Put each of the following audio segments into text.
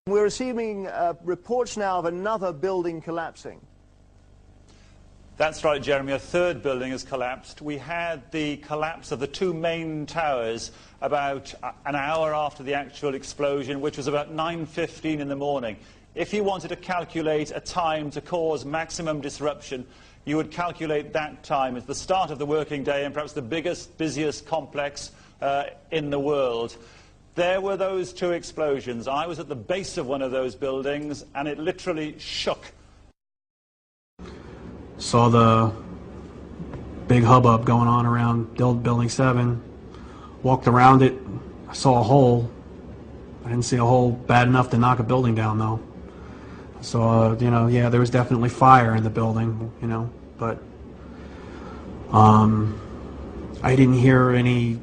We're receiving reports now of another building collapsing. That's right, Jeremy. A third building has collapsed. We had the collapse of the two main towers about an hour after the actual explosion, which was about 9:15 in the morning. If you wanted to calculate a time to cause maximum disruption, you would calculate that time as the start of the working day and perhaps the biggest, busiest complex in the world. There were those two explosions. I was at the base of one of those buildings, and it literally shook. Saw the big hubbub going on around Building 7. Walked around it. I saw a hole. I didn't see a hole bad enough to knock a building down, though. So, you know, yeah, there was definitely fire in the building, you know, but I didn't hear any,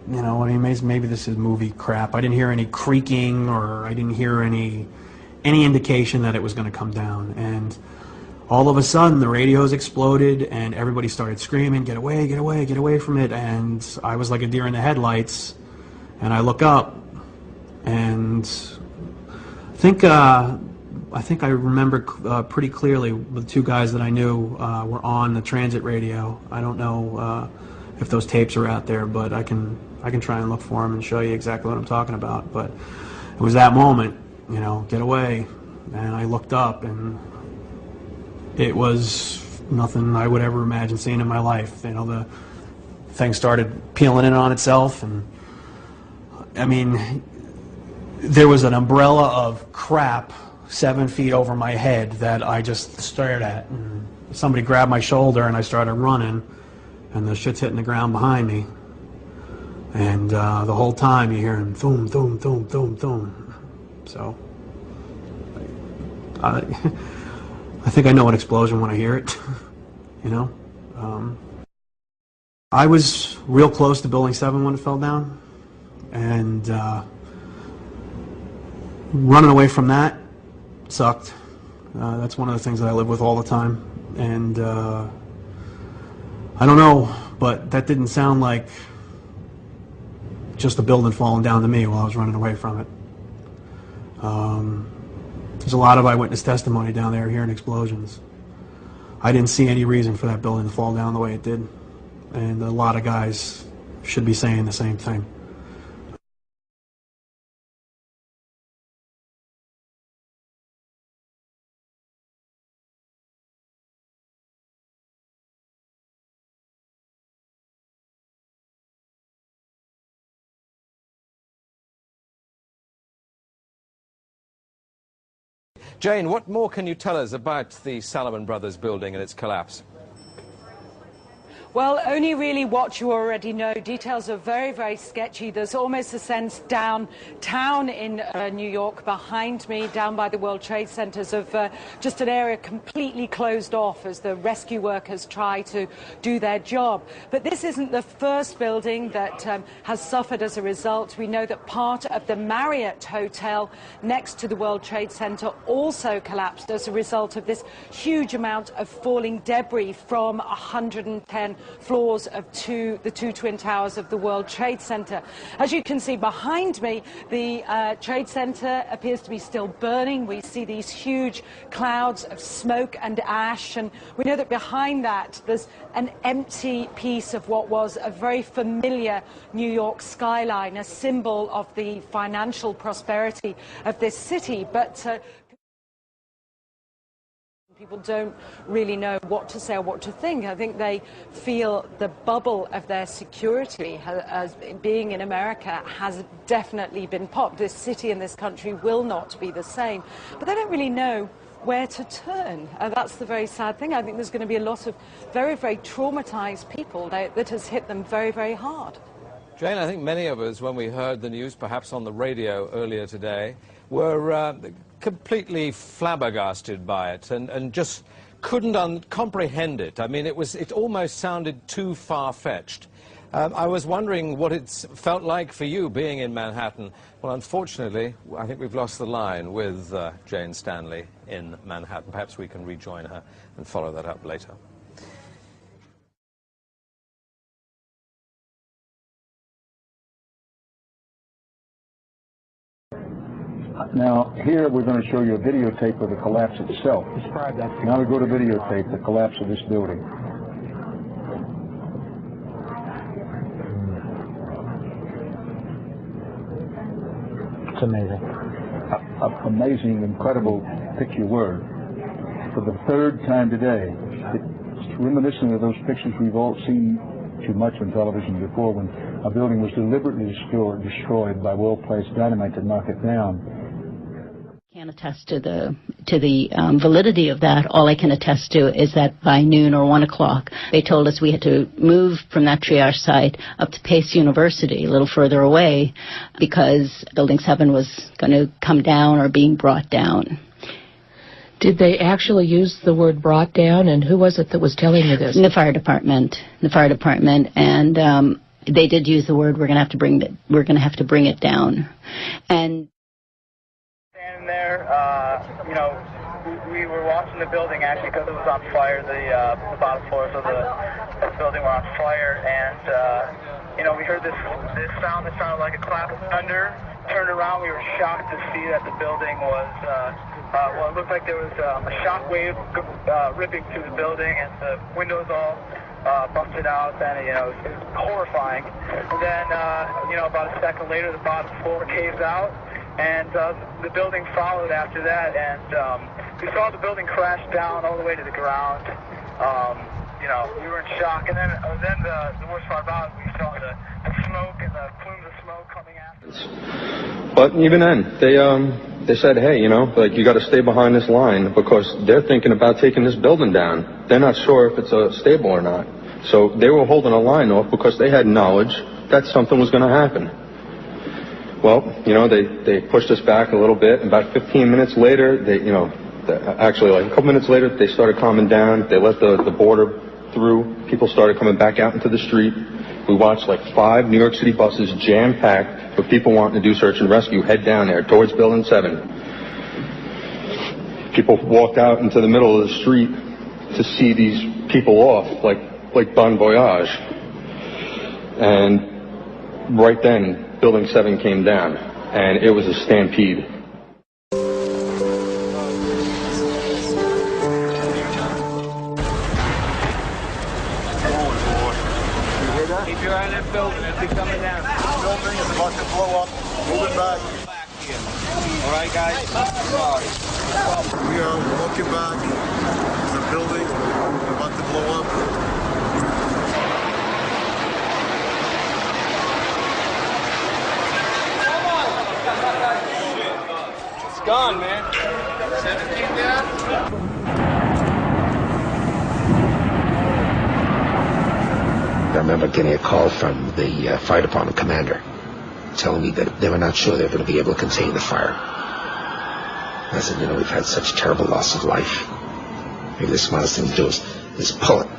you know, I mean, maybe this is movie crap. I didn't hear any creaking, or I didn't hear any indication that it was going to come down. And all of a sudden, the radios exploded, and everybody started screaming, "Get away, get away, get away from it!" And I was like a deer in the headlights, and I look up, and I think I remember pretty clearly the two guys that I knew were on the transit radio. I don't know if those tapes are out there, but I can try and look for them and show you exactly what I'm talking about. But it was that moment, you know, get away, and I looked up, and it was nothing I would ever imagine seeing in my life. You know, the thing started peeling in on itself, and I mean, there was an umbrella of crap 7 feet over my head that I just stared at. And somebody grabbed my shoulder, and I started running, and the shit's hitting the ground behind me. And the whole time you hear him, thum, thum, thum, thum, thum. So, I think I know an explosion when I hear it, you know. I was real close to Building 7 when it fell down, and running away from that sucked. That's one of the things that I live with all the time, and I don't know, but that didn't sound like just a building falling down to me while I was running away from it. There's a lot of eyewitness testimony down there hearing explosions. I didn't see any reason for that building to fall down the way it did, and a lot of guys should be saying the same thing. Jane, what more can you tell us about the Salomon Brothers building and its collapse? Well, only really what you already know. Details are very, very sketchy. There's almost a sense downtown in New York behind me, down by the World Trade Centers, of just an area completely closed off as the rescue workers try to do their job. But this isn't the first building that has suffered as a result. We know that part of the Marriott Hotel next to the World Trade Center also collapsed as a result of this huge amount of falling debris from 110 floors of the two twin towers of the World Trade Center. As you can see behind me, the Trade Center appears to be still burning. We see these huge clouds of smoke and ash, and we know that behind that there's an empty piece of what was a very familiar New York skyline, a symbol of the financial prosperity of this city. But people don't really know what to say or what to think. I think they feel the bubble of their security as being in America has definitely been popped. This city and this country will not be the same. But they don't really know where to turn. That's the very sad thing. I think there's going to be a lot of very, very traumatized people that has hit them very, very hard. Jane, I think many of us, when we heard the news, perhaps on the radio earlier today, were completely flabbergasted by it and just couldn't comprehend it. I mean, it almost sounded too far-fetched. I was wondering what it's felt like for you being in Manhattan. Well, unfortunately, I think we've lost the line with Jane Stanley in Manhattan. Perhaps we can rejoin her and follow that up later. Now, here we're going to show you a videotape of the collapse itself. Describe that. Now we go to videotape, the collapse of this building. It's amazing. Amazing, incredible, pick your word. For the third time today, it's reminiscent of those pictures we've all seen too much on television before, when a building was deliberately destroyed by well-placed dynamite to knock it down. Can't attest to the validity of that. All I can attest to is that by noon or 1 o'clock, they told us we had to move from that triage site up to Pace University, a little further away, because Building 7 was going to come down or being brought down. Did they actually use the word brought down, and who was it that was telling you this? The fire department, and they did use the word, we're going to have to bring it down. And standing there, you know, we were watching the building actually because it was on fire. The bottom floors of the building were on fire, and you know, we heard this sound that sounded like a clap of thunder. Turned around, we were shocked to see that the building was. Well, it looked like there was a shock wave ripping through the building, and the windows all busted out, and you know, it was horrifying. And then, you know, about a second later, the bottom floor caves out, and the building followed after that, and we saw the building crash down all the way to the ground. You know, we were in shock, and then the worst part about it, we saw the smoke and the plumes of smoke coming after. But even then, they said, hey, you know, like, you got to stay behind this line, because they're thinking about taking this building down. They're not sure if it's stable or not. So they were holding a line off because they had knowledge that something was going to happen. Well, you know, they pushed us back a little bit. About 15 minutes later, actually like a couple minutes later, they started calming down. They let the border through. People started coming back out into the street. We watched like 5 New York City buses jam-packed with people wanting to do search and rescue head down there towards Building 7. People walked out into the middle of the street to see these people off, like bon voyage. And right then, Building 7 came down, and it was a stampede. Keep your eye on that building as we coming down. The building is about to blow up. Moving back. All right, guys. Sorry. We are walking back. The building is about to blow up. It's gone, man. 17 down. I remember getting a call from the fire department commander telling me that they were not sure they were going to be able to contain the fire. I said, you know, we've had such terrible loss of life. Maybe the smartest thing to do is pull it.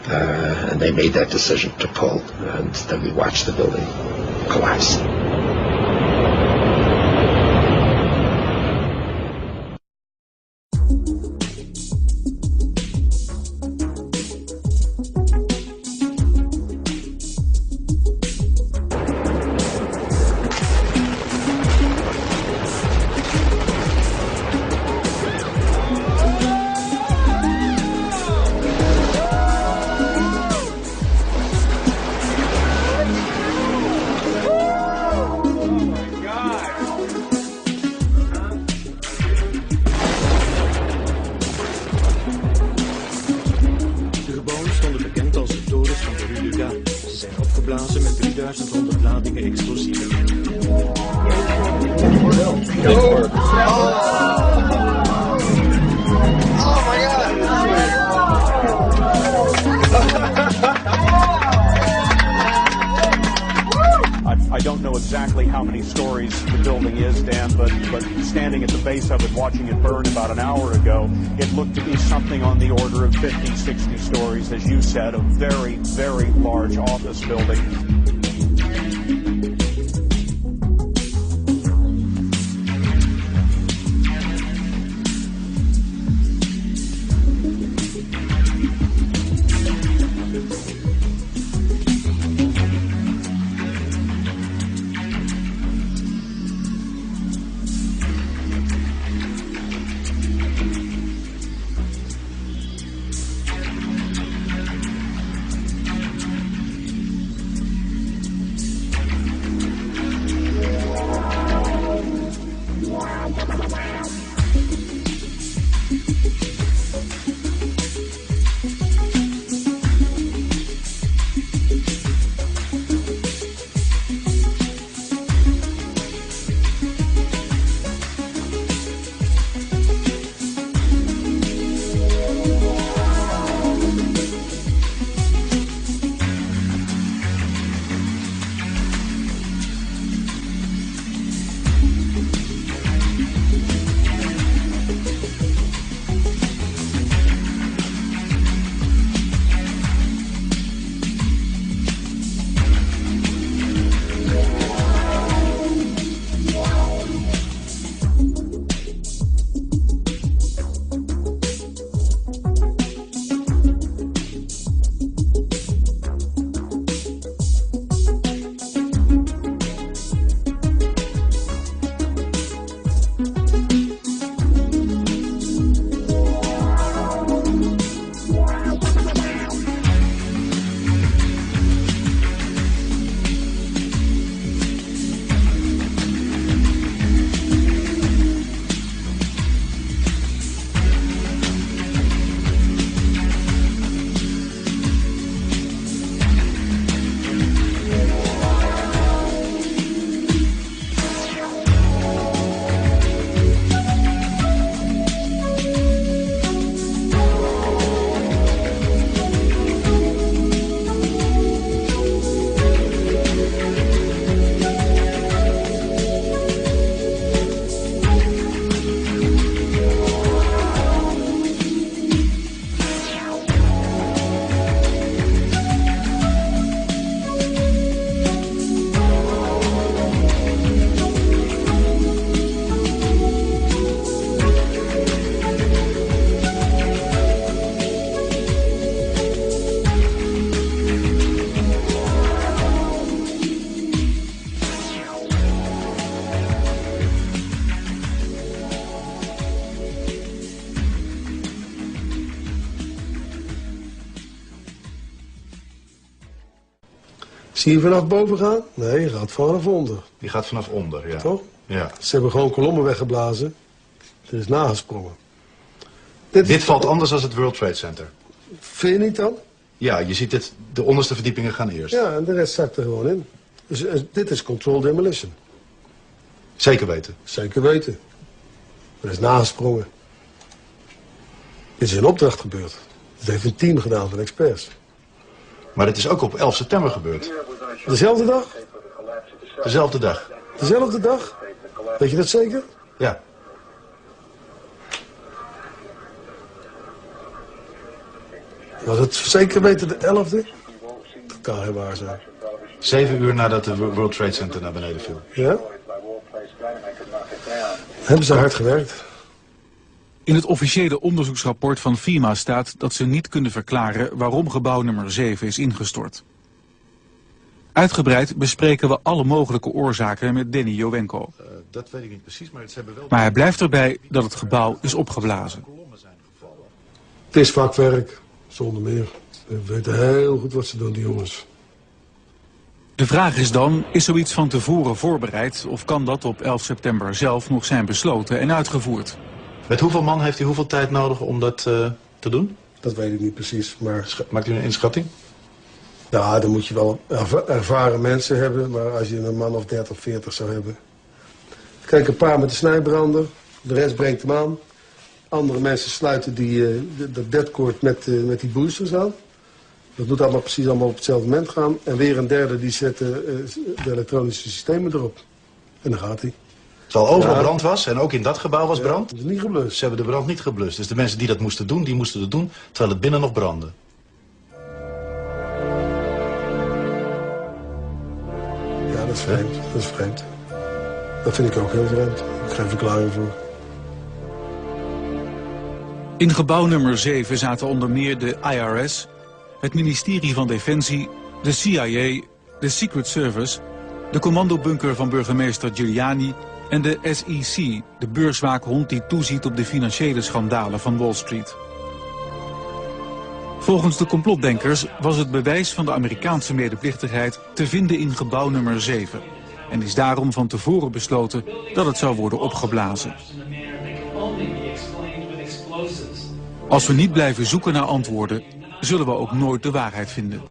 And they made that decision to pull, and then we watched the building collapse. I don't know exactly how many stories the building is, Dan, but standing at the base of it, watching it burn about an hour ago, it looked to be something on the order of 50, 60 stories, as you said, a very, very large office building. Zie je vanaf boven gaan? Nee, je gaat vanaf onder. Die gaat vanaf onder, ja. Toch? Ja. Ze hebben gewoon kolommen weggeblazen. Er is nagesprongen. Dit valt anders dan het World Trade Center. Vind je niet dan? Ja, je ziet het, de onderste verdiepingen gaan eerst. Ja, en de rest zakt er gewoon in. Dus dit is controlled demolition. Zeker weten? Zeker weten. Er is nagesprongen. Dit is in opdracht gebeurd. Dat heeft een team gedaan van experts. Maar dit is ook op 11 september gebeurd. Dezelfde dag? Dezelfde dag. Dezelfde dag? Weet je dat zeker? Ja. Was het zeker weten de 11e? Dat kan heel waar zijn. 7 uur nadat de World Trade Center naar beneden viel. Ja? Hebben ze hard gewerkt. In het officiële onderzoeksrapport van FEMA staat dat ze niet kunnen verklaren waarom gebouw nummer 7 is ingestort. Uitgebreid bespreken we alle mogelijke oorzaken met Danny Jowenko. Dat weet ik niet precies, maar ze hebben wel... Maar hij blijft erbij dat het gebouw is opgeblazen. Het is vakwerk, zonder meer. We weten heel goed wat ze doen, die jongens. De vraag is dan, is zoiets van tevoren voorbereid of kan dat op 11 september zelf nog zijn besloten en uitgevoerd? Met hoeveel man heeft u hoeveel tijd nodig om dat te doen? Dat weet ik niet precies, maar... Maakt u een inschatting? Ja, dan moet je wel ervaren mensen hebben, maar als je een man of 30, 40 zou hebben. Kijk, een paar met de snijbrander, de rest brengt hem aan. Andere mensen sluiten dat deadcord met die boosters aan. Dat moet allemaal precies op hetzelfde moment gaan. En weer een derde die zet de elektronische systemen erop. En dan gaat hij. Terwijl overal brand was en ook in dat gebouw was brand? Dat is niet geblust. Ze hebben de brand niet geblust. Dus de mensen die dat moesten doen, die moesten het doen terwijl het binnen nog brandde. Ja, dat is vreemd. Dat is vreemd. Dat vind ik ook heel vreemd. Ik heb geen verklaring voor. In gebouw nummer 7 zaten onder meer de IRS, het ministerie van Defensie, de CIA, de Secret Service, de commandobunker van burgemeester Giuliani en de SEC, de beurswaakhond die toeziet op de financiële schandalen van Wall Street. Volgens de complotdenkers was het bewijs van de Amerikaanse medeplichtigheid te vinden in gebouw nummer 7 en is daarom van tevoren besloten dat het zou worden opgeblazen. Als we niet blijven zoeken naar antwoorden, zullen we ook nooit de waarheid vinden.